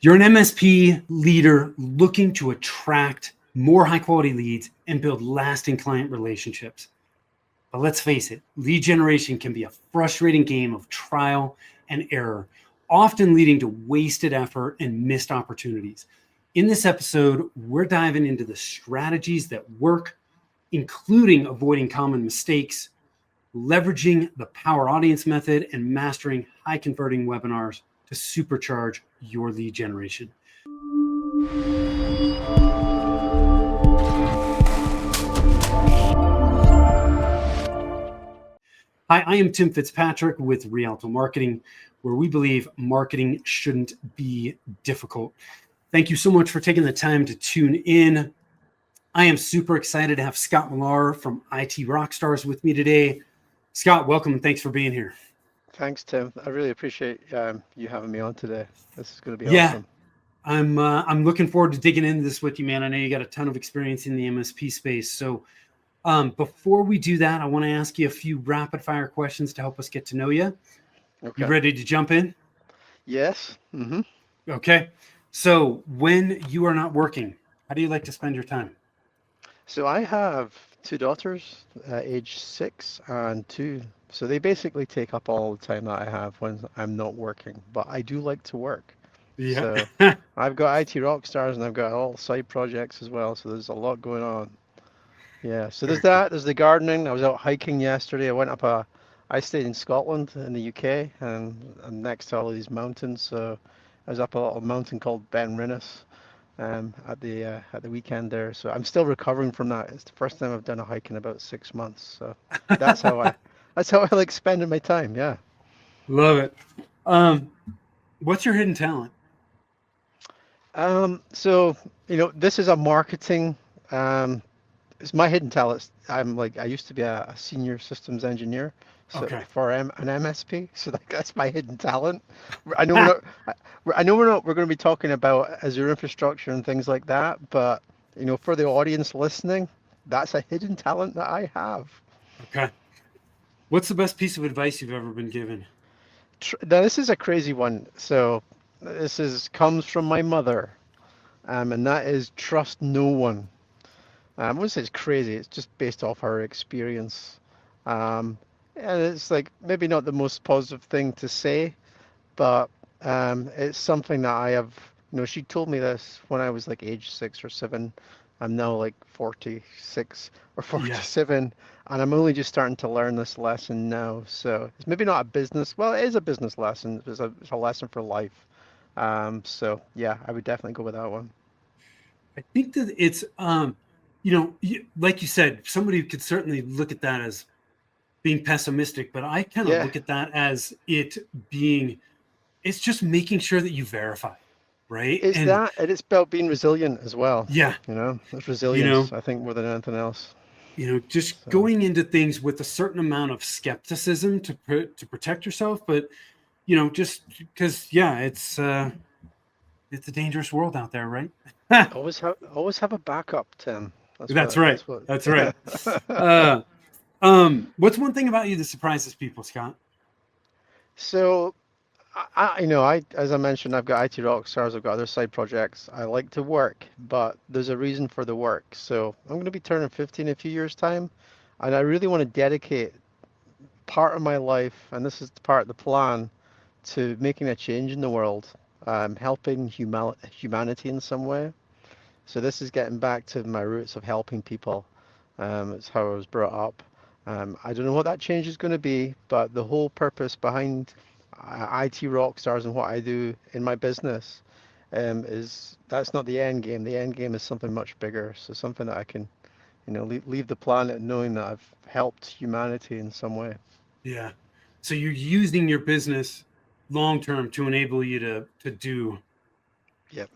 You're an MSP leader looking to attract more high quality leads and build lasting client relationships. But let's face it, lead generation can be a frustrating game of trial and error, often leading to wasted effort and missed opportunities. In this episode, we're diving into the strategies that work, including avoiding common mistakes, leveraging the power audience method, and mastering high converting webinars to supercharge your lead generation. Hi, I am Tim Fitzpatrick with Rialto Marketing, where we believe marketing shouldn't be difficult. Thank you so much for taking the time to tune in. I am super excited to have Scott Millar from IT Rockstars with me today. Scott, welcome and thanks for being here. Thanks, Tim. I really appreciate you having me on today. This is going to be Yeah, awesome. I'm looking forward to digging into this with you, man. I know you got a ton of experience in the MSP space. So before we do that, I want to ask you a few rapid fire questions to help us get to know you. You Okay. ready to jump in? Yes. Okay. So when you are not working, how do you like to spend your time? So I have two daughters, age 6 and 2. So they basically take up all the time that I have when I'm not working. But I do like to work. Yeah. So I've got IT Rockstars and I've got all side projects as well. So there's a lot going on. Yeah. So there's Very cool. that. There's the gardening. I was out hiking yesterday. I stayed in Scotland in the UK and I'm next to all of these mountains. So I was up a little mountain called Ben Rinnes at the weekend there. So I'm still recovering from that. It's the first time I've done a hike in about 6 months. So that's how I that's how I like spending my time. Yeah. Love it. Um, what's your hidden talent? So this is a marketing. Um, it's my hidden talent. I used to be a senior systems engineer, so Okay. for an MSP. So that's my hidden talent. I know we're not. I know we're going to be talking about Azure infrastructure and things like that, but for the audience listening, that's a hidden talent that I have. Okay. What's the best piece of advice you've ever been given? Now this is a crazy one. So this is comes from my mother, and that is trust no one. I wouldn't say it's crazy. It's just based off her experience. Um, and it's like maybe not the most positive thing to say, but it's something that I have. She told me this when I was like age 6 or 7. I'm now like 46 or Yeah. 47, and I'm only just starting to learn this lesson now. So it's maybe not a business. Well, it is a business lesson. It's a lesson for life. So yeah, I would definitely go with that one. I think that it's, like you said, somebody could certainly look at that as being pessimistic, but I kind of Yeah, look at that as it being, it's just making sure that you verify, right? it's And that, and it's about being resilient as well. yeah, It's you resilience, know, I think, more than anything else. just So, going into things with a certain amount of skepticism to protect yourself, but just because, yeah, it's a dangerous world out there, right? always have a backup, Tim. That's right. That's what, That's yeah. right. Uh, what's one thing about you that surprises people, Scott? So, as I mentioned, I've got IT Rockstars, I've got other side projects. I like to work, but there's a reason for the work. So, I'm going to be turning 50 in a few years' time, and I really want to dedicate part of my life, and this is part of the plan, to making a change in the world, helping humanity in some way. So this is getting back to my roots of helping people. It's how I was brought up. I don't know what that change is going to be, but the whole purpose behind IT Rockstars and what I do in my business is that's not the end game. The end game is something much bigger. So something that I can, leave the planet knowing that I've helped humanity in some way. Yeah. So you're using your business long term to enable you to Yep,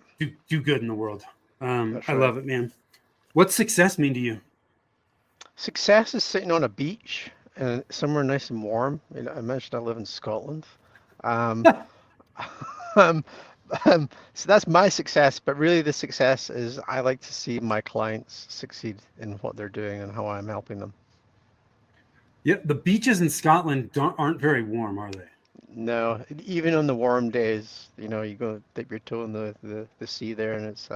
do good in the world. that's I right. love it, man. What's success mean to you? Success is sitting on a beach and somewhere nice and warm. I mentioned I live in Scotland. Um, um, so that's my success, but really the success is I like to see my clients succeed in what they're doing and how I'm helping them. Yeah, the beaches in Scotland aren't very warm, are they? No, even on the warm days, you go dip your toe in the sea there, and it's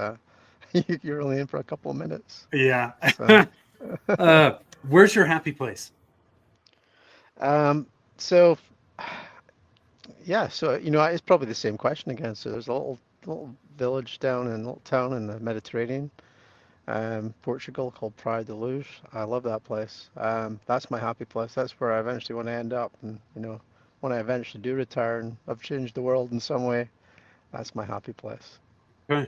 you're only in for a couple of minutes. Yeah. So, Where's your happy place? um, so yeah, so it's probably the same question again. So there's a little village down in a little town in the Mediterranean, Portugal called Praia de Luz. I love that place. That's my happy place. That's where I eventually want to end up, and when I eventually do retire and I've changed the world in some way, that's my happy place. Okay.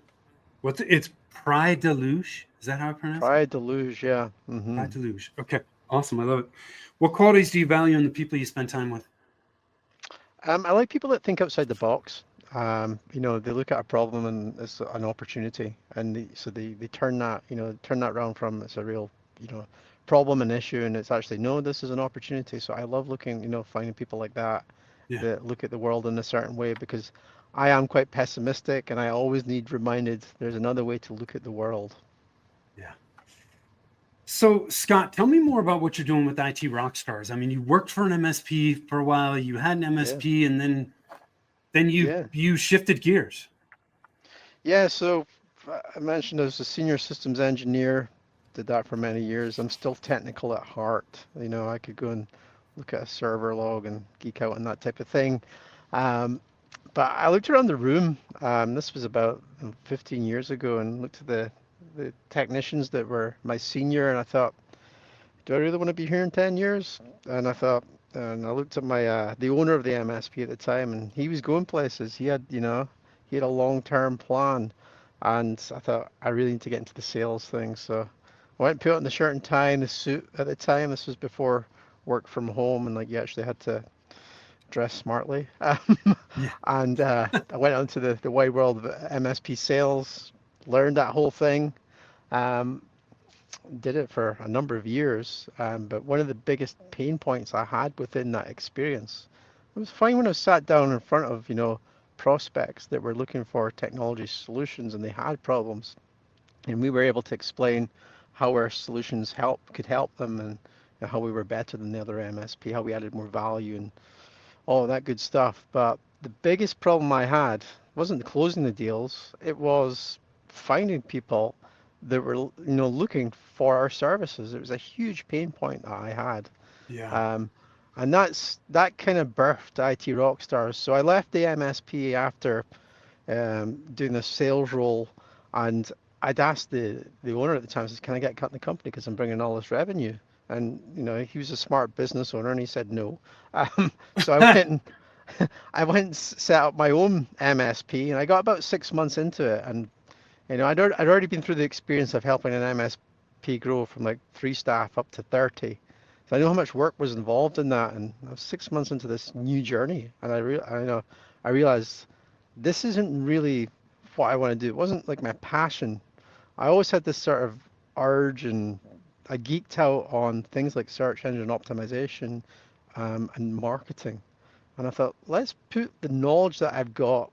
It's Pride Deluge? Is that how I pronounce it? Praia de Luz, yeah. Pride Deluge. Okay. Awesome. I love it. What qualities do you value in the people you spend time with? I like people that think outside the box. They look at a problem and it's an opportunity, and they turn that around from it's a real, problem and issue, and it's actually no, this is an opportunity. So I love looking, finding people like that Yeah. that look at the world in a certain way because I am quite pessimistic, and I always need reminded there's another way to look at the world. Yeah. So, Scott, tell me more about what you're doing with IT Rockstars. I mean, you worked for an MSP for a while, you had an Yeah, MSP, and then you yeah. you shifted gears. Yeah, so I mentioned as a senior systems engineer, did that for many years. I'm still technical at heart. I could go and look at a server log and geek out on that type of thing. Um, but I looked around the room. This was about 15 years ago, and looked at the technicians that were my senior, and I thought, do I really want to be here in 10 years? And I thought, and I looked at my the owner of the MSP at the time, and he was going places. He had a long-term plan, and I thought I really need to get into the sales thing. So I went and put on the shirt and tie and the suit at the time. This was before work from home, and like you actually had to dress smartly. Yeah. And I went out into the wide world of MSP sales, learned that whole thing. Um, did it for a number of years, but one of the biggest pain points I had within that experience, it was fine when I sat down in front of, prospects that were looking for technology solutions and they had problems, and we were able to explain how our solutions could help them, and how we were better than the other MSP, how we added more value, and all that good stuff. But the biggest problem I had wasn't closing the deals, it was finding people that were, looking for our services. It was a huge pain point that I had. Yeah. Um, and that kind of birthed IT Rockstars. So I left the MSP after doing the sales role, and I'd asked the owner at the time, I says, "Can I get cut in the company because I'm bringing all this revenue?" And he was a smart business owner, and he said no. So I went and set up my own MSP, and I got about 6 months into it, and I'd already been through the experience of helping an MSP grow from like 3 staff up to 30. So I know how much work was involved in that, and I was 6 months into this new journey, and I realized this isn't really what I want to do. It wasn't like my passion. I always had this sort of urge, and I geeked out on things like search engine optimization, and marketing. And I thought, let's put the knowledge that I've got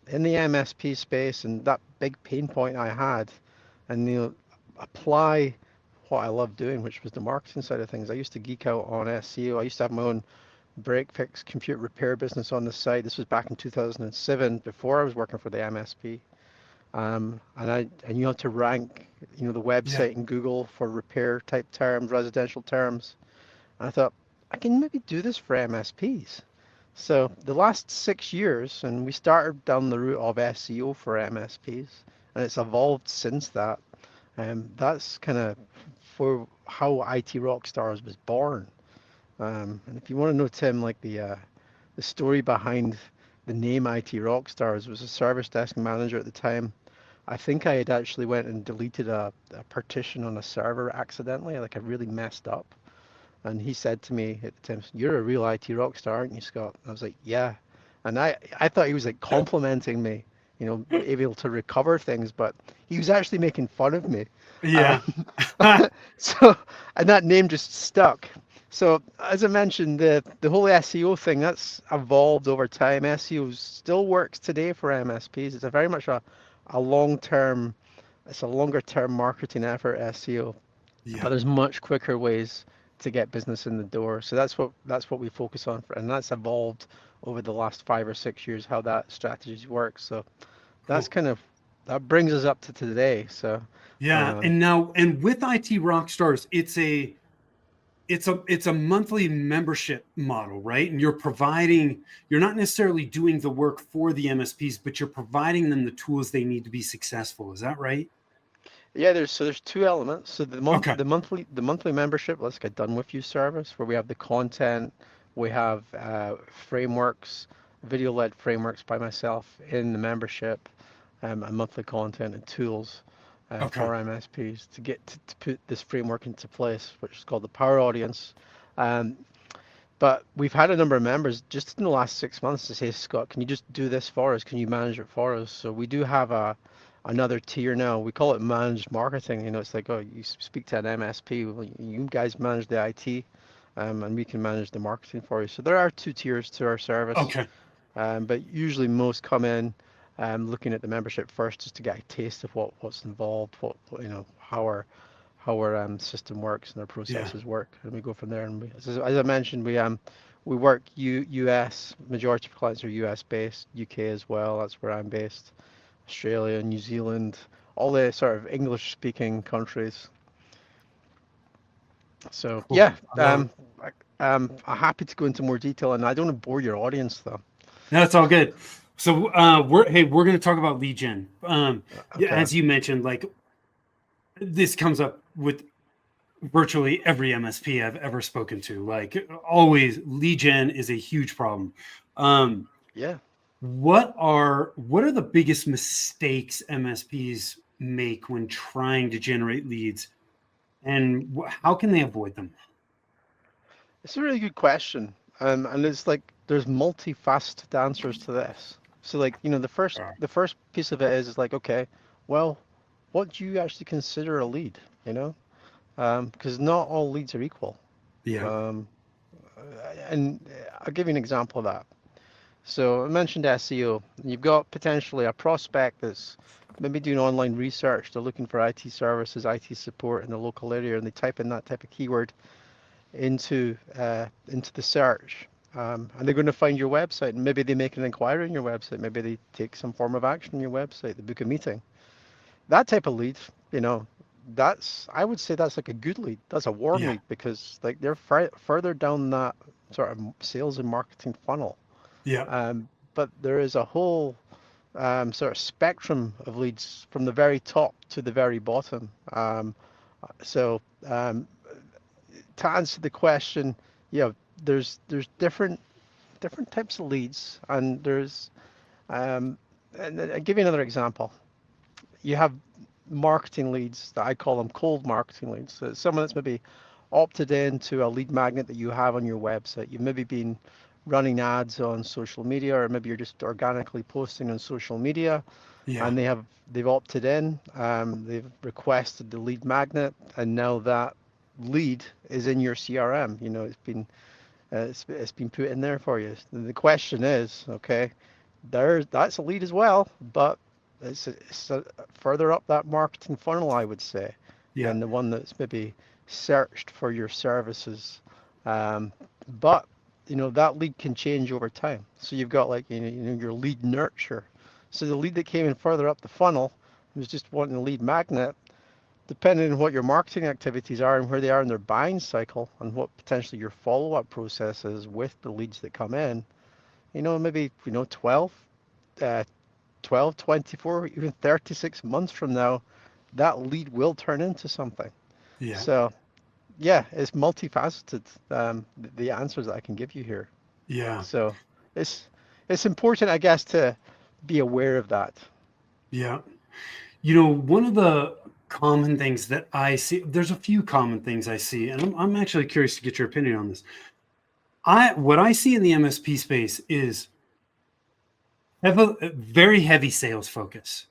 in the MSP space and that big pain point I had, and apply what I love doing, which was the marketing side of things. I used to geek out on SEO. I used to have my own break fix computer repair business on the side. This was back in 2007, before I was working for the MSP. And you have to rank, the Yeah. website in Google for repair type terms, residential terms. And I thought, I can maybe do this for MSPs. So the last 6 years, and we started down the route of SEO for MSPs, and it's evolved since that. That's kind of for how IT Rockstars was born. And if you want to know, Tim, like the story behind the name IT Rockstars, was a service desk manager at the time. I think I had actually went and deleted a partition on a server accidentally, like I really messed up. And he said to me at the time, "You're a real IT rock star, aren't you, Scott?" I was like, "Yeah." And I thought he was like complimenting me, able to recover things, but he was actually making fun of me. Um, Yeah. so, and that name just stuck. So, as I mentioned, the whole SEO thing that's evolved over time. SEO still works today for MSPs. It's a very much a long term, it's a longer term marketing effort, SEO, Yeah. but there's much quicker ways to get business in the door. So that's what we focus on, and that's evolved over the last 5 or 6 years how that strategy works. So that's Cool. kind of that brings us up to today. So Yeah, um, and now and with IT Rockstars, it's a monthly membership model, right? And you're not necessarily doing the work for the MSPs, but you're providing them the tools they need to be successful. Is that right? yeah, there's two elements. So Okay. the monthly membership, let's get done with you service, where we have the content, we have frameworks, video-led frameworks by myself in the membership, and monthly content and tools Okay. for MSPs to get to put this framework into place, which is called the Power Audience. Um, but we've had a number of members just in the last 6 months to say, Scott, can you just do this for us? Can you manage it for us? So we do have another tier now. We call it managed marketing. It's like, oh, you speak to an MSP, well, you guys manage the IT, and we can manage the marketing for you. So there are two tiers to our service, Okay. but usually most come in looking at the membership first just to get a taste of what's involved, how our system works and our Yeah. processes work, and we go from there. And as I mentioned, we work US. Majority of clients are US based, UK as well. That's where I'm based. Australia, New Zealand, all the sort of English speaking countries. So Cool. yeah, I love it. I'm happy to go into more detail, and I don't want to bore your audience though. That's all good. So we're going to talk about lead gen. Yeah, Okay. as you mentioned, like this comes up with virtually every MSP I've ever spoken to. Like always, lead gen is a huge problem. Um, Yeah. what are the biggest mistakes MSPs make when trying to generate leads, and how can they avoid them? It's a really good question. And it's like there's multifaceted answers to this. So like, the first piece of it is like, okay, well, what do you actually consider a lead, you know? Because not all leads are equal. Yeah, Um, and I'll give you an example of that. So I mentioned SEO. You've got potentially a prospect that's maybe doing online research. They're looking for IT services, IT support in the local area, and they type in that type of keyword into the search. And they're going to find your website, and maybe they make an inquiry on your website. Maybe they take some form of action on your website. They book a meeting. That type of lead, you know, I would say that's like a good lead. That's a warm yeah, lead because like they're further down that sort of sales and marketing funnel. yeah, But there is a whole sort of spectrum of leads from the very top to the very bottom. So to answer the question, yeah, there's different types of leads, and um, and I'll give you another example. You have marketing leads that I call them cold marketing leads. So it's someone that's maybe opted into a lead magnet that you have on your website. You've maybe been running ads on social media, or maybe you're just organically posting on social media, yeah, and they've opted in. They've requested the lead magnet, and now that lead is in your CRM. It's been put in there for you. The question is, okay, that's a lead as well, but it's further up that marketing funnel, I would say, yeah, than the one that's maybe searched for your services. Um, but that lead can change over time. So you've got like your lead nurture. So the lead that came in further up the funnel was just wanting a lead magnet. Depending on what your marketing activities are and where they are in their buying cycle, and what potentially your follow-up process is with the leads that come in, maybe uh, 12, 24, even 36 months from now, that lead will turn into something. yeah, So yeah, it's multifaceted, the answers that I can give you here. yeah, So it's it's important, I guess, to be aware of that. yeah. One of the common things that I see, there's a few common things I see, and I'm actually curious to get your opinion on this. What I see in the MSP space is have a very heavy sales focus.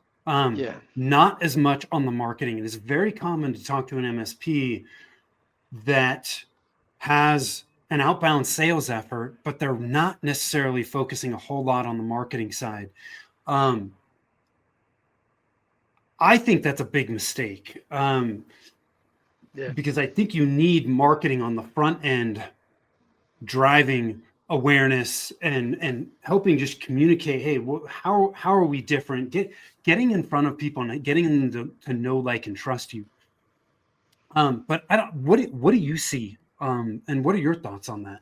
Yeah. Not as much on the marketing. It is very common to talk to an MSP that has an outbound sales effort, but they're not necessarily focusing a whole lot on the marketing side. Um, I think that's a big mistake, Yeah. because I think you need marketing on the front end driving awareness and helping just communicate, hey, how are we different, getting in front of people and getting them to know, like, and trust you. But I don't, what do you see, and what are your thoughts on that?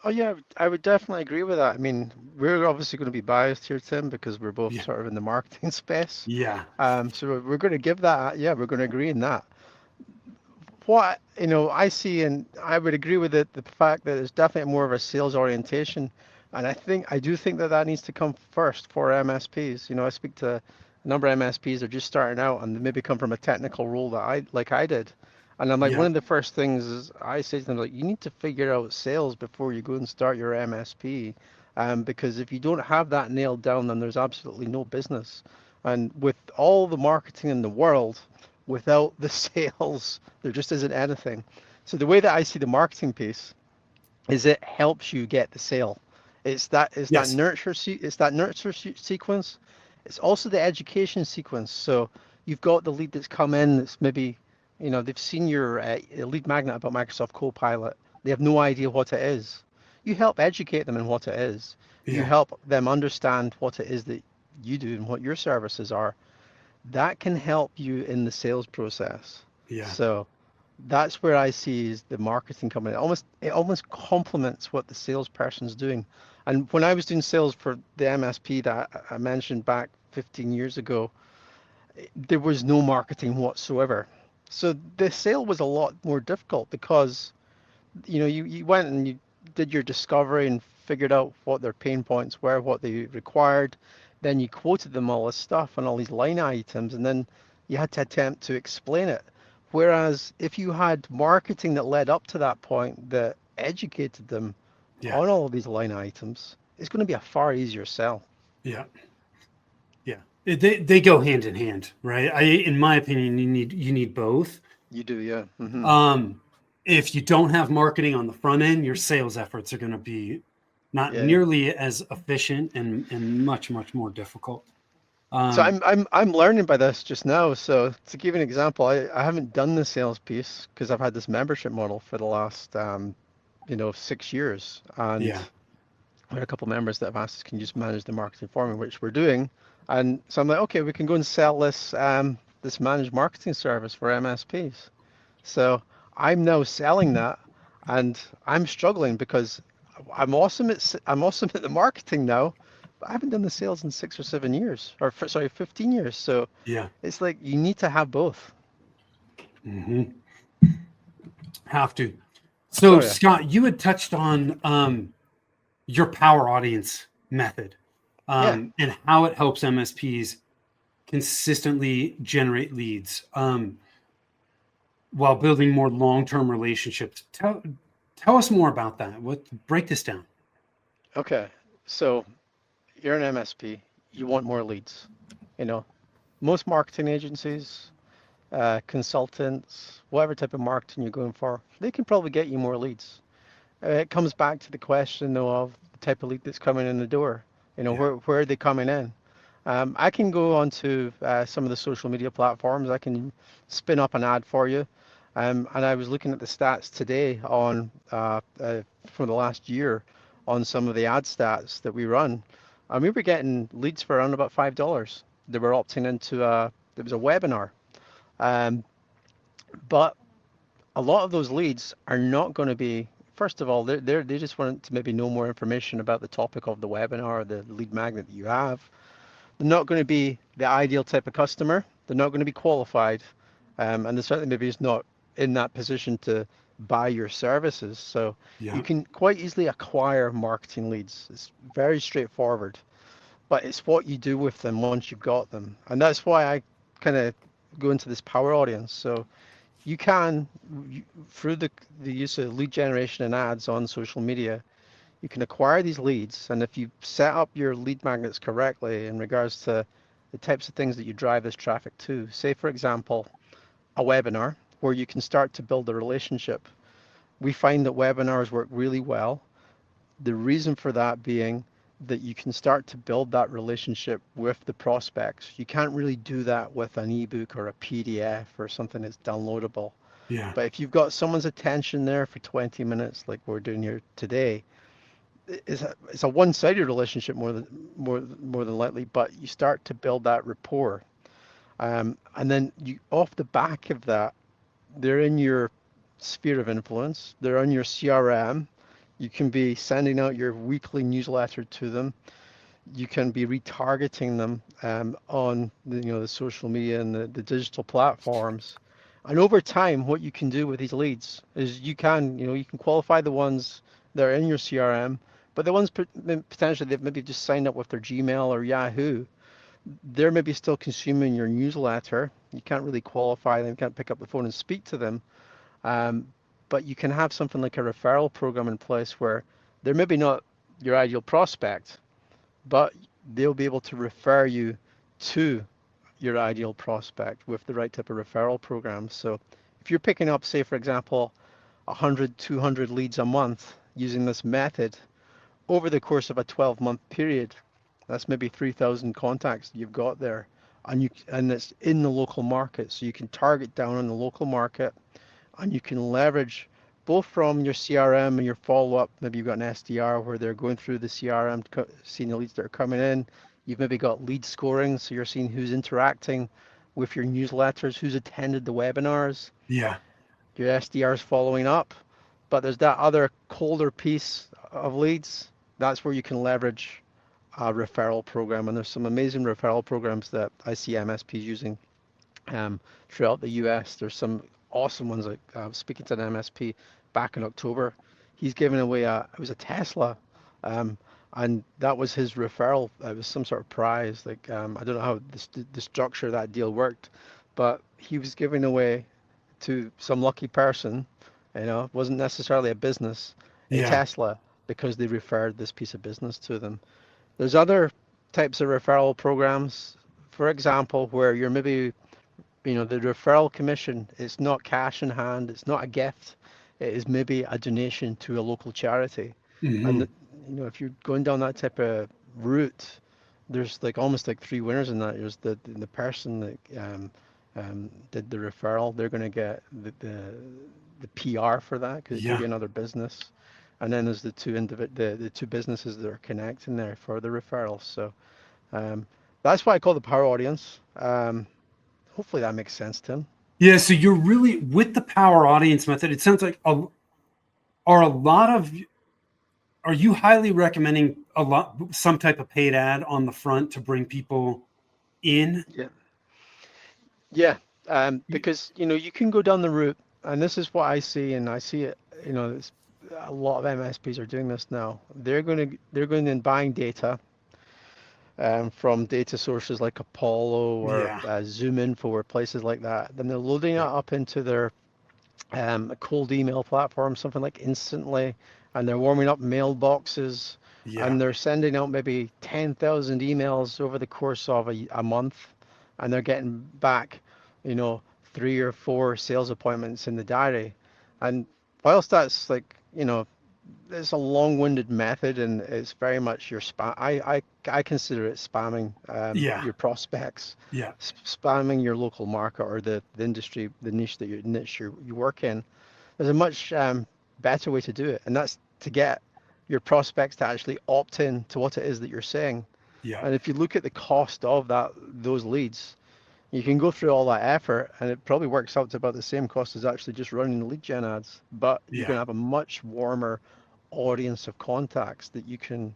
Oh yeah, I would definitely agree with that. I mean, we're obviously going to be biased here, Tim, because we're both Yeah, sort of in the marketing space. yeah, So we're going to give that, yeah, we're going to agree in that. What, I see, and I would agree with it, the fact that it's definitely more of a sales orientation. And I do think that that needs to come first for MSPs. I speak to a number of MSPs that are just starting out and they maybe come from a technical role like I did. And I'm like, one yeah, of the first things is I say to them, like, you need to figure out sales before you go and start your MSP. Because if you don't have that nailed down, then there's absolutely no business. And with all the marketing in the world, without the sales, there just isn't anything. So the way that I see the marketing piece is it helps you get the sale. It's that yes, nurture sequence. It's also the education sequence. So you've got the lead that's come in that's maybe, they've seen your lead magnet about Microsoft Copilot. They have no idea what it is. You help educate them in what it is. You yeah, help them understand what it is that you do and what your services are. That can help you in the sales process. yeah, So that's where I see is the marketing coming in. It almost complements what the salesperson's doing. And when I was doing sales for the MSP that I mentioned back 15 years ago, there was no marketing whatsoever. So the sale was a lot more difficult because you went and you did your discovery and figured out what their pain points were, what they required. Then you quoted them all this stuff and all these line items, and then you had to attempt to explain it. Whereas if you had marketing that led up to that point that educated them yeah, on all of these line items, it's going to be a far easier sell. yeah, yeah. They go hand in hand, right? In my opinion, you need both. You do, yeah. Um, if you don't have marketing on the front end, your sales efforts are going to be not Yeah. nearly as efficient and much more difficult. So Um, I'm learning by this just now. So to give you an example, I haven't done the sales piece because I've had this membership model for the last 6 years, and yeah, we had a couple members that have asked us, can you just manage the marketing for me, which we're doing. And so I'm like, okay, we can go and sell this managed marketing service for MSPs. So I'm now selling that, and I'm struggling because I'm awesome at the marketing now, but I haven't done the sales in 6 or 7 years, or sorry, 15 years. So yeah. it's like you need to have both. Hmm. Have to. So, Oh yeah, Scott, you had touched on your power audience method, yeah. and how it helps MSPs consistently generate leads, while building more long-term relationships. Tell us more about that. Break this down. Okay. So you're an MSP. You want more leads. You know, most marketing agencies, consultants, whatever type of marketing you're going for, they can probably get you more leads. It comes back to the question though of the type of lead that's coming in the door. Yeah, Where are they coming in? I can go onto some of the social media platforms. I can spin up an ad for you. And I was looking at the stats today on from the last year on some of the ad stats that we run. And we were getting leads for around about $5. They were opting into there was a webinar. Um, but a lot of those leads are not going to be, first of all, they just want to maybe know more information about the topic of the webinar or the lead magnet that you have. They're not going to be the ideal type of customer. They're not going to be qualified. And they're certainly maybe just not in that position to buy your services. So you yeah, can quite easily acquire marketing leads. It's very straightforward, but it's what you do with them once you've got them. And that's why I kind of go into this power audience. So you can, through the use of lead generation and ads on social media, you can acquire these leads. And if you set up your lead magnets correctly in regards to the types of things that you drive this traffic to, say, for example, a webinar where you can start to build a relationship. We find that webinars work really well. The reason for that being that you can start to build that relationship with the prospects. You can't really do that with an ebook or a PDF or something that's downloadable. yeah, But if you've got someone's attention there for 20 minutes, like we're doing here today, it's a one-sided relationship more than likely, but you start to build that rapport. And then you off the back of that, they're in your sphere of influence, they're on your CRM. You can be sending out your weekly newsletter to them. You can be retargeting them on the social media and the digital platforms. And over time, what you can do with these leads is you can qualify the ones that are in your CRM, but the ones potentially they've maybe just signed up with their Gmail or Yahoo, they're maybe still consuming your newsletter. You can't really qualify them, you can't pick up the phone and speak to them. Um, but you can have something like a referral program in place where they're maybe not your ideal prospect, but they'll be able to refer you to your ideal prospect with the right type of referral program. So if you're picking up, say, for example, 100, 200 leads a month using this method over the course of a 12-month period, that's maybe 3,000 contacts you've got there, and it's in the local market. So you can target down on the local market, and you can leverage both from your CRM and your follow-up. Maybe you've got an SDR where they're going through the CRM, seeing the leads that are coming in. You've maybe got lead scoring, so you're seeing who's interacting with your newsletters, who's attended the webinars. Yeah. Your SDR's following up, but there's that other colder piece of leads. That's where you can leverage a referral program, and there's some amazing referral programs that I see MSPs using throughout the US. There's some awesome ones. Like speaking to an MSP back in October, he's giving away it was a Tesla, um, and that was his referral. It was some sort of prize. Like I don't know how the structure of that deal worked, but he was giving away to some lucky person. It wasn't necessarily a business, a Yeah. Tesla, because they referred this piece of business to them. There's other types of referral programs, for example, where you're maybe the referral commission is not cash in hand, it's not a gift, it is maybe a donation to a local charity. And Hmm. if you're going down that type of route, there's like almost like three winners in that. There's the person that did the referral, they're going to get the PR for that because it could be Yeah. another business. And then there's the two businesses that are connecting there for the referrals. So um, that's why I call the power audience. Hopefully that makes sense, Tim. Yeah. So you're really with the power audience method. It sounds like are a lot of are you highly recommending some type of paid ad on the front to bring people in? Yeah. Yeah, because you can go down the route, and this is what I see, and I see it. A lot of MSPs are doing this now. They're going and buying data from data sources like Apollo or Yeah. Zoom Info or places like that. Then they're loading it Yeah. up into their a cold email platform, something like Instantly, and they're warming up mailboxes, Yeah. and they're sending out maybe 10,000 emails over the course of a month, and they're getting back, you know, 3 or 4 sales appointments in the diary. And whilst that's like, it's a long-winded method and it's very much your spam. I consider it spamming Yeah. your prospects, Yeah. spamming your local market or the industry, the niche you work in. There's a much better way to do it, and that's to get your prospects to actually opt in to what it is that you're saying. Yeah. And if you look at the cost of those leads, you can go through all that effort, and it probably works out to about the same cost as actually just running the lead gen ads. But you're Yeah. going to have a much warmer audience of contacts that you can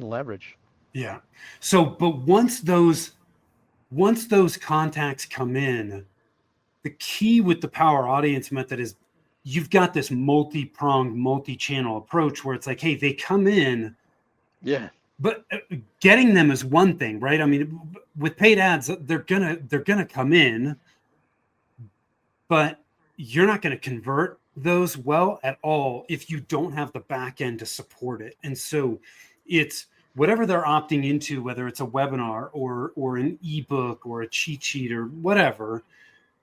leverage. Yeah. So, but once those contacts come in, the key with the power audience method is you've got this multi-pronged, multi-channel approach where it's like, hey, they come in, Yeah, but getting them is one thing, right? I mean, with paid ads, they're gonna come in, but you're not going to convert those well at all if you don't have the back end to support it. And so it's whatever they're opting into, whether it's a webinar or an ebook or a cheat sheet or whatever,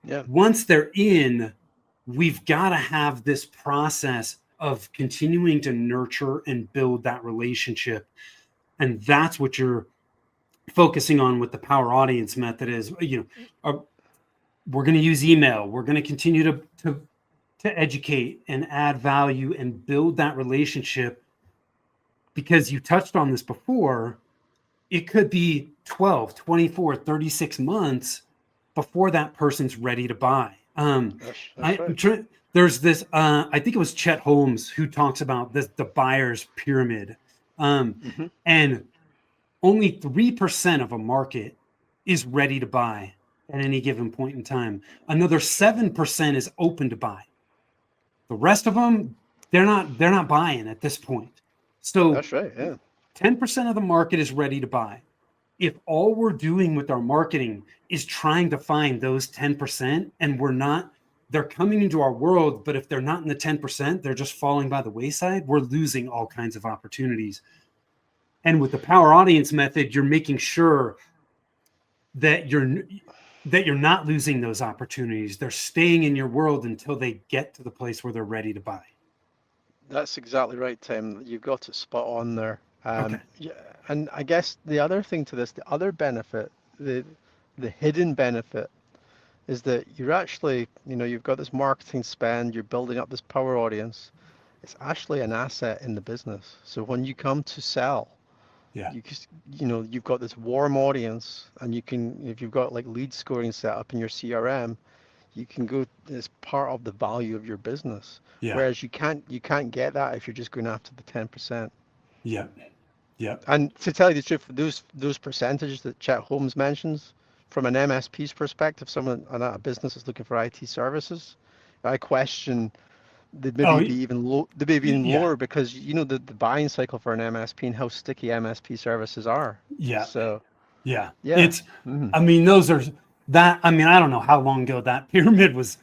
yeah, once they're in, we've got to have this process of continuing to nurture and build that relationship. And that's what you're focusing on with the power audience method is, we're going to use email. We're going to continue to educate and add value and build that relationship because you touched on this before, it could be 12, 24, 36 months before that person's ready to buy. That's right. There's this, I think it was Chet Holmes who talks about this, the buyer's pyramid. Um, Hmm. and only 3% of a market is ready to buy at any given point in time. Another 7% is open to buy. The rest of them, they're not buying at this point. So That's right. Yeah. 10% of the market is ready to buy. If all we're doing with our marketing is trying to find those 10% and we're not, they're coming into our world, but if they're not in the 10%, they're just falling by the wayside, we're losing all kinds of opportunities. And with the power audience method, you're making sure that you're not losing those opportunities. They're staying in your world until they get to the place where they're ready to buy. That's exactly right, Tim. You've got it spot on there. Okay. Yeah, and I guess the other thing to this, the other benefit, the hidden benefit is that you're actually, you've got this marketing spend, you're building up this power audience. It's actually an asset in the business. So when you come to sell, Yeah. you've got this warm audience, and you can, if you've got like lead scoring set up in your CRM, you can go as part of the value of your business. Yeah. Whereas you can't get that if you're just going after the 10%. Yeah. Yeah. And to tell you the truth, those percentages that Chet Holmes mentions, from an MSP's perspective, someone and a business is looking for IT services, I question they Oh, maybe be even low, they may be even yeah. lower because the buying cycle for an MSP and how sticky MSP services are. Yeah. So Yeah. yeah. I mean, those are I mean, I don't know how long ago that pyramid was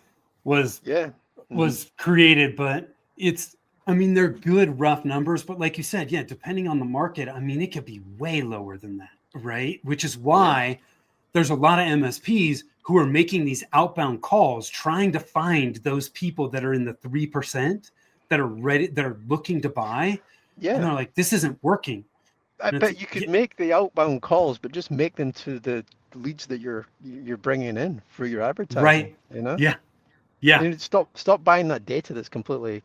Yeah. Hmm. was created, but I mean, they're good rough numbers, but like you said, yeah, depending on the market, I mean, it could be way lower than that, right? Which is Yeah. why there's a lot of MSPs who are making these outbound calls trying to find those people that are in the 3% that are ready, that are looking to buy. And Yeah. they're like, this isn't working. I And it's bet like, you could yeah, make the outbound calls, but just make them to the leads that you're bringing in through your advertising, right. you know? Yeah. Yeah. And stop buying that data that's completely,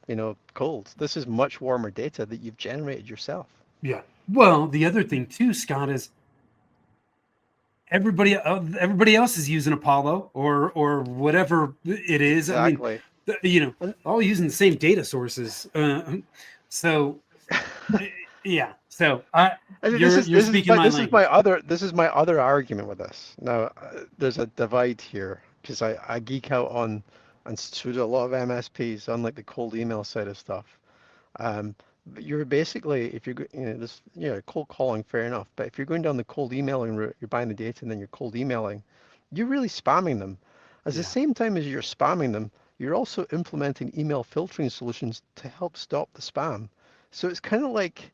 cold. This is much warmer data that you've generated yourself. Yeah. Well, the other thing too, Scott, is everybody else is using Apollo or whatever it is. I mean, Exactly. And all using the same data sources. So yeah. So and this you're is you're this is speaking my my this is my language. other this is my other argument with this. Now, there's a divide here because I geek out on and to a lot of MSPs on like the cold email side of stuff. But you're basically, if you're, this, cold calling, fair enough. But if you're going down the cold emailing route, you're buying the data and then you're cold emailing, you're really spamming them. At the Yeah. same time as you're spamming them, you're also implementing email filtering solutions to help stop the spam. So it's kind of like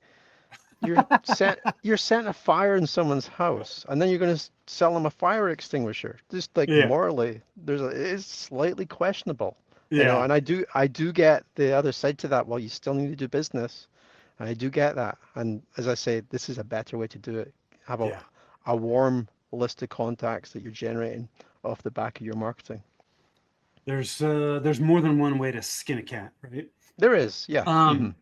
you're setting a fire in someone's house, and then you're going to sell them a fire extinguisher. Just like Yeah. morally, it is slightly questionable, Yeah. and I do get the other side to that. Well, you still need to do business, and I do get that. And as I say, this is a better way to do it. Have Yeah. a warm list of contacts that you're generating off the back of your marketing. There's more than one way to skin a cat, right? There is, yeah. Hmm. Um,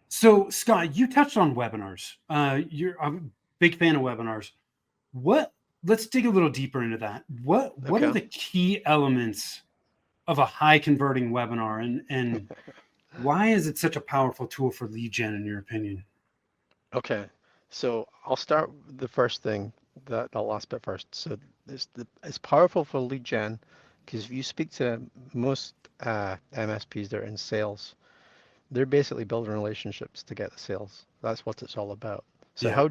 so Scott, you touched on webinars. I'm a big fan of webinars. What Let's dig a little deeper into that. What are Okay. the key elements of a high converting webinar, and why is it such a powerful tool for lead gen in your opinion? Okay, so I'll start with the first thing, that last bit first. So it's powerful for lead gen because if you speak to most MSPs that are in sales, they're basically building relationships to get the sales. That's what it's all about. So Yeah.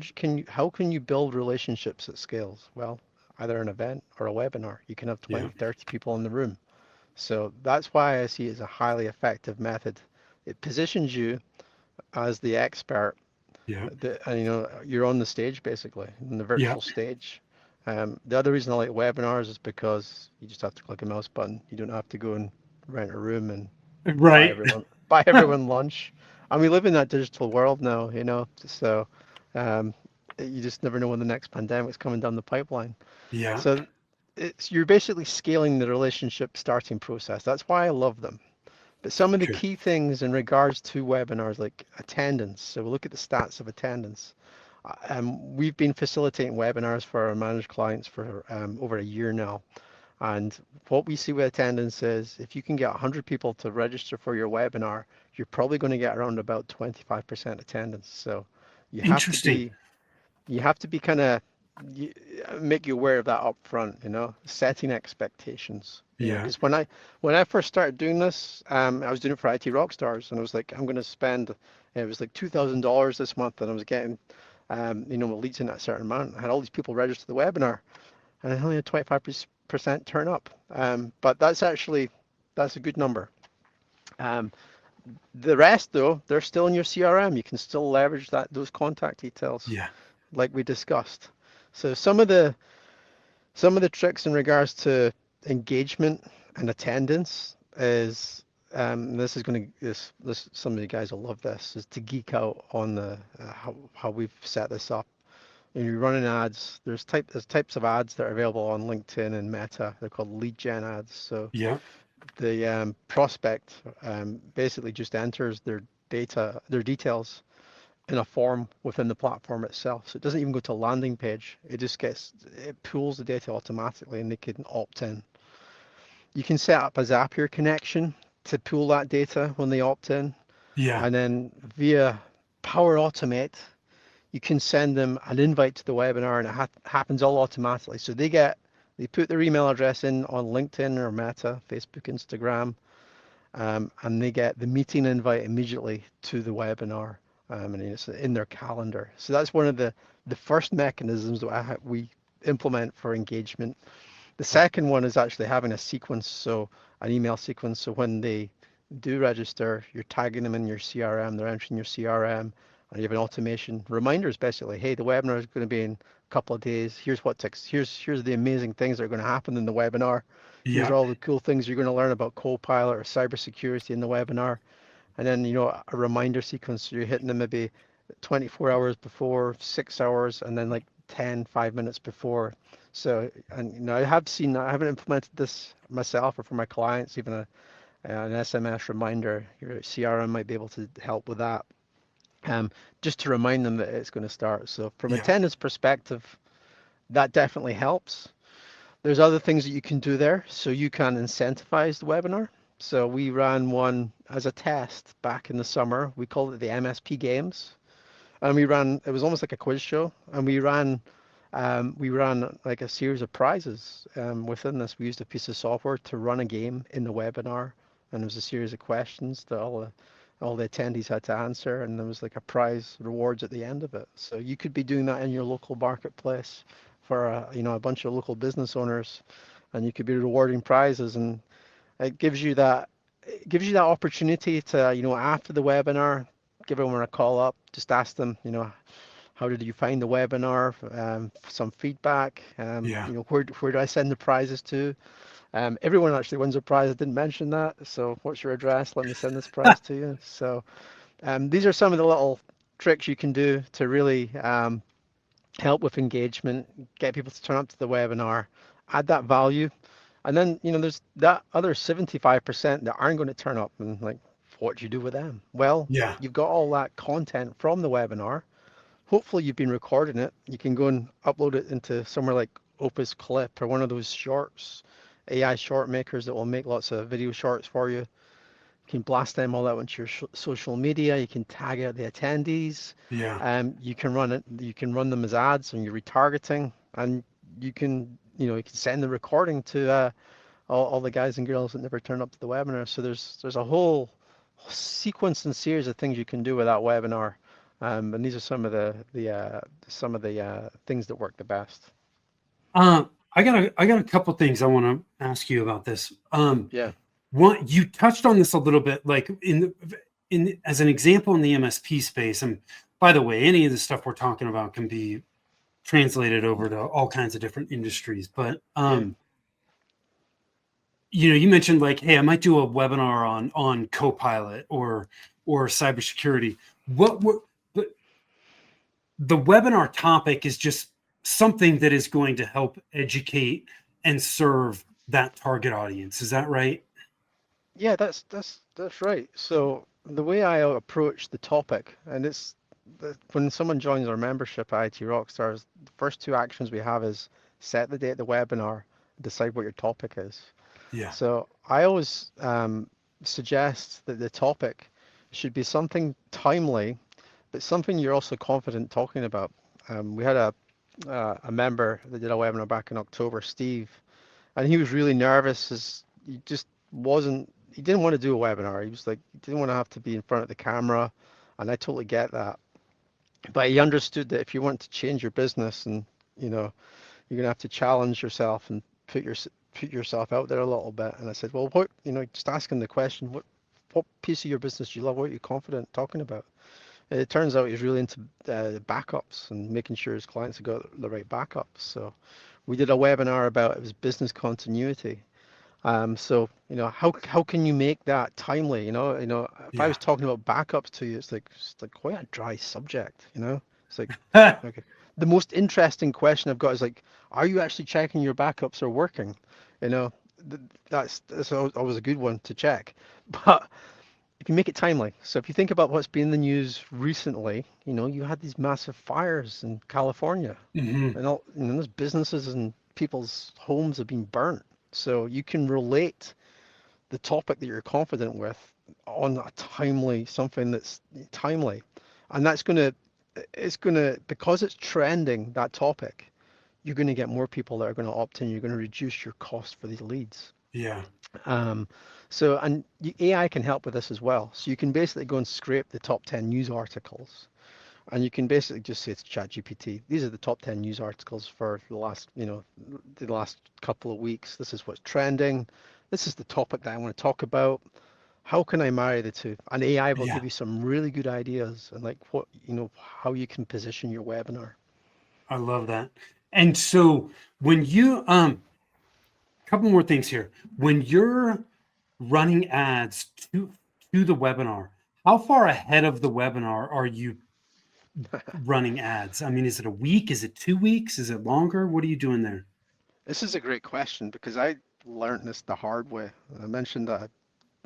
how can you build relationships at scales? Well, either an event or a webinar. You can have Yeah. 20, 30 people in the room. So that's why I see it as a highly effective method. It positions you as the expert, Yeah. and you're on the stage basically, in the Yeah. virtual stage. The other reason I like webinars is because you just have to click a mouse button. You don't have to go and rent a room and buy Right. everyone buy everyone lunch. And we live in that digital world now, so um, you just never know when the next pandemic's coming down the pipeline. Yeah. So you're basically scaling the relationship starting process. That's why I love them. But some of the Sure. key things in regards to webinars, like attendance. So we'll look at the stats of attendance. We've been facilitating webinars for our managed clients for over a year now. And what we see with attendance is if you can get 100 people to register for your webinar, you're probably going to get around about 25% attendance. So you have to Interesting. be kind of make you aware of that up front, setting expectations, Yeah. because when I first started doing this, I was doing it for IT Rockstars, and I was like, I'm going to spend, it was like $2,000 this month, and I was getting, leads in that certain amount. I had all these people register the webinar, and I only had 25% turn up. But that's a good number. Um, the rest, though, they're still in your CRM. You can still leverage those contact details, Yeah. like we discussed. So some of the tricks in regards to engagement and attendance is, this is going to this some of you guys will love this, is to geek out on the how we've set this up. When you're running ads, there's types of ads that are available on LinkedIn and Meta. They're called lead gen ads. So Yeah. the prospect basically just enters their details in a form within the platform itself. So it doesn't even go to a landing page. It pulls the data automatically and they can opt in. You can set up a Zapier connection to pull that data when they opt in. Yeah. And then via Power Automate, you can send them an invite to the webinar and it happens all automatically. So they put their email address in on LinkedIn or Meta, Facebook, Instagram, and they get the meeting invite immediately to the webinar, and it's in their calendar. So that's one of the first mechanisms that we implement for engagement. The second one is actually having a sequence, so an email sequence. So when they do register, you're tagging them in your CRM, they're entering your CRM, and you have an automation reminders basically. Hey, the webinar is going to be in a couple of days. Here's here's the amazing things that are going to happen in the webinar. Here's Yeah. all the cool things you're going to learn about Copilot or cybersecurity in the webinar. And then, a reminder sequence. So you're hitting them maybe 24 hours before, 6 hours, and then like 5 minutes before. So, and I haven't implemented this myself or for my clients, even an SMS reminder. Your CRM might be able to help with that. Just to remind them that it's going to start. So from Yeah. attendance perspective, that definitely helps. There's other things that you can do there. So you can incentivize the webinar. So we ran one as a test back in the summer. We called it the MSP Games. And it was almost like a quiz show. And we ran like a series of prizes within this. We used a piece of software to run a game in the webinar. And there was a series of questions that all the attendees had to answer. And there was like a prize rewards at the end of it. So you could be doing that in your local marketplace for a bunch of local business owners, and you could be rewarding prizes, and it gives you that opportunity to, after the webinar, give everyone a call up, just ask them, how did you find the webinar, some feedback, Yeah. where do I send the prizes to? Everyone actually wins a prize. I didn't mention that. So what's your address? Let me send this prize to you. So these are some of the little tricks you can do to really help with engagement, get people to turn up to the webinar, add that value. And then, there's that other 75% that aren't going to turn up, and like, what do you do with them? Well, Yeah. you've got all that content from the webinar. Hopefully you've been recording it. You can go and upload it into somewhere like Opus Clip or one of those shorts, AI short makers that will make lots of video shorts for you. You can blast them all out into your social media. You can tag out the attendees. Yeah. You can run it. You can run them as ads and you're retargeting, and you can send the recording to all the guys and girls that never turned up to the webinar. So there's a whole sequence and series of things you can do with that webinar, and these are some of the things that work the best. I got a couple things I want to ask you about this. Yeah. One, you touched on this a little bit, like in as an example in the MSP space. And by the way, any of the stuff we're talking about can be translated over to all kinds of different industries. But Yeah. you mentioned like, hey, I might do a webinar on Copilot or cybersecurity. What the webinar topic is just something that is going to help educate and serve that target audience. Is that right? Yeah, that's right. So the way I approach the topic, and when someone joins our membership at IT Rockstars, the first two actions we have is set the date of the webinar, decide what your topic is. Yeah. So I always suggest that the topic should be something timely, but something you're also confident talking about. We had a member that did a webinar back in October, Steve, and he was really nervous as he didn't want to do a webinar. He was like, he didn't want to have to be in front of the camera, and I totally get that. But he understood that if you want to change your business and, you know, you're gonna have to challenge yourself and put yourself out there a little bit. And I said, well, just asking the question, what piece of your business do you love? What are you confident talking about? It turns out he's really into backups and making sure his clients have got the right backups. So we did a webinar about it was business continuity. So how can you make that timely? If I Yeah. was talking about backups to you, it's like quite a dry subject. It's like okay. The most interesting question I've got is like, are you actually checking your backups are working? You know, that's always a good one to check. But if you make it timely, so if you think about what's been in the news recently, you had these massive fires in California, Hmm. and all, those businesses and people's homes have been burnt. So you can relate the topic that you're confident with on a timely, something that's timely. And because it's trending, that topic, you're going to get more people that are going to opt in. You're going to reduce your cost for these leads. Yeah. Um, and AI can help with this as well. So you can basically go and scrape the top 10 news articles, and you can basically just say to ChatGPT, these are the top 10 news articles for the last couple of weeks. This is what's trending. This is the topic that I want to talk about. How can I marry the two? And AI will Yeah. give you some really good ideas and like how you can position your webinar. I love that. And so when you couple more things here. When you're running ads to the webinar, how far ahead of the webinar are you running ads? I mean, is it a week? Is it 2 weeks? Is it longer? What are you doing there? This is a great question because I learned this the hard way. I mentioned that I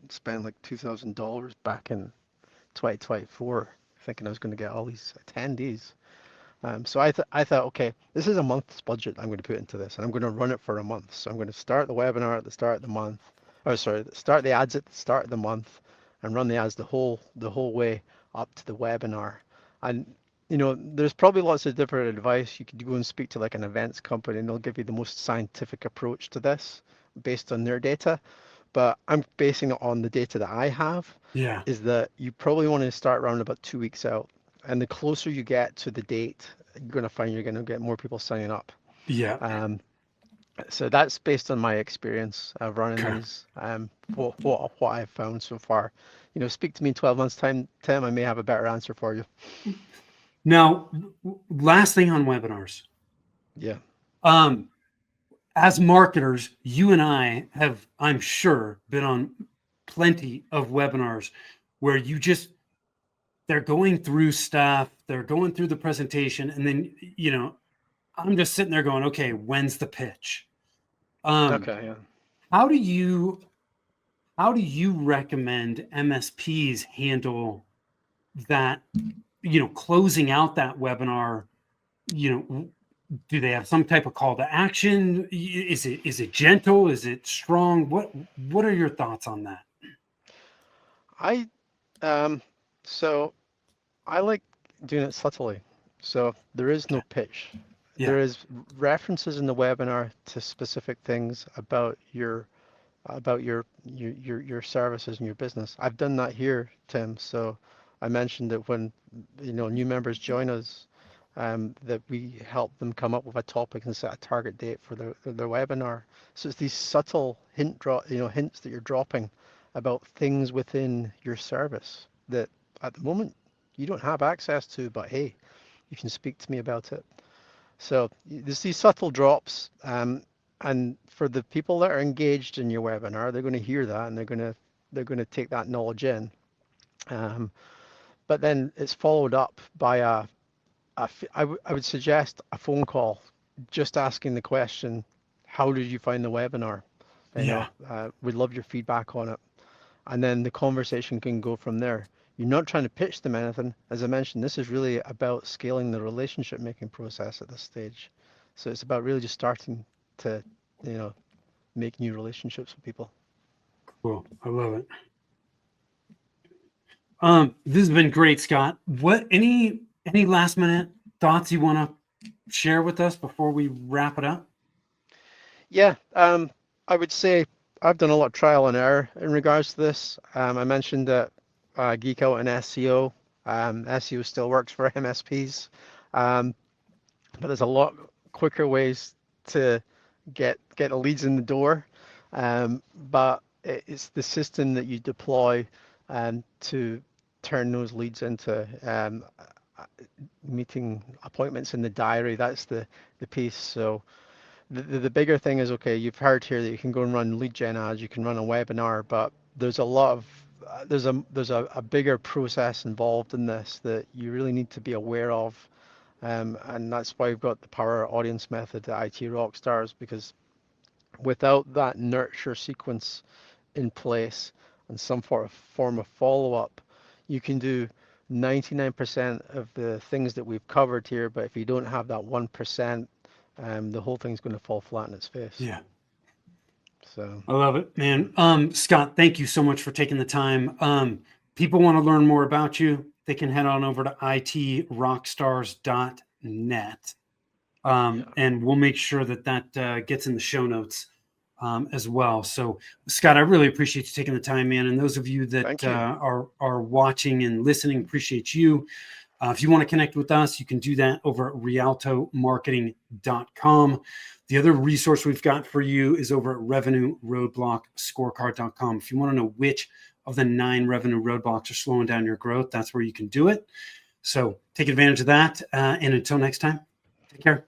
spent like $2,000 back in 2024 thinking I was going to get all these attendees. So I thought, okay, this is a month's budget I'm going to put into this, and I'm going to run it for a month. So I'm going to start the webinar at the start of the month, or sorry, start the ads at the start of the month, and run the ads the whole way up to the webinar. And there's probably lots of different advice. You could go and speak to like an events company, and they'll give you the most scientific approach to this based on their data. But I'm basing it on the data that I have, Yeah. is that you probably want to start around about 2 weeks out. And the closer you get to the date, you're going to find you're going to get more people signing up. Yeah. Um, so that's based on my experience of running Okay. these, what I've found so far. Speak to me in 12 months' time, Tim. I may have a better answer for you. Now, last thing on webinars. Yeah. Um, as marketers, you and I have, I'm sure, been on plenty of webinars where they're going through stuff, they're going through the presentation, and then, I'm just sitting there going, okay, when's the pitch? Um, Okay. Yeah. how do you how do you recommend MSPs handle that, closing out that webinar? You know, do they have some type of call to action? Is it gentle? Is it strong? What are your thoughts on that? I um, so I like doing it subtly. So there is no Okay. pitch. Yeah. There is references in the webinar to specific things about your services and your business. I've done that here, Tim. So I mentioned that when new members join us, that we help them come up with a topic and set a target date for their webinar. So it's these subtle hints that you're dropping about things within your service that at the moment you don't have access to, but hey, you can speak to me about it. So there's these subtle drops, and for the people that are engaged in your webinar, they're going to hear that and they're going to take that knowledge in. Um, but then it's followed up by I would suggest a phone call, just asking the question, how did you find the webinar? Yeah. We'd love your feedback on it. and then the conversation can go from there. You're not trying to pitch them anything. As I mentioned, this is really about scaling the relationship making process at this stage. So it's about really just starting to, you know, make new relationships with people. Cool. I love it. This has been great, Scott. What any last minute thoughts you want to share with us before we wrap it up? Yeah, I would say I've done a lot of trial and error in regards to this. I mentioned that geek out in SEO. SEO still works for MSPs, um, but there's a lot quicker ways to get leads in the door. But it's the system that you deploy to turn those leads into meeting appointments in the diary. That's the piece. So the bigger thing is, okay, you've heard here that you can go and run lead gen ads, you can run a webinar, but there's a lot of there's a bigger process involved in this that you really need to be aware of, and that's why we've got the power audience method at IT Rockstars, because without that nurture sequence in place and some form of follow-up, you can do 99% of the things that we've covered here, but if you don't have that 1%, the whole thing's going to fall flat in its face. Yeah. So I love it, man. Scott, thank you so much for taking the time. People want to learn more about you. They can head on over to itrockstars.net. yeah, And we'll make sure that gets in the show notes as well. So, Scott, I really appreciate you taking the time, man. And those of you that thank you. are watching and listening, appreciate you. If you want to connect with us, you can do that over at rialtomarketing.com. The other resource we've got for you is over at revenueroadblockscorecard.com. If you want to know which of the 9 revenue roadblocks are slowing down your growth, that's where you can do it. So take advantage of that. And until next time, take care.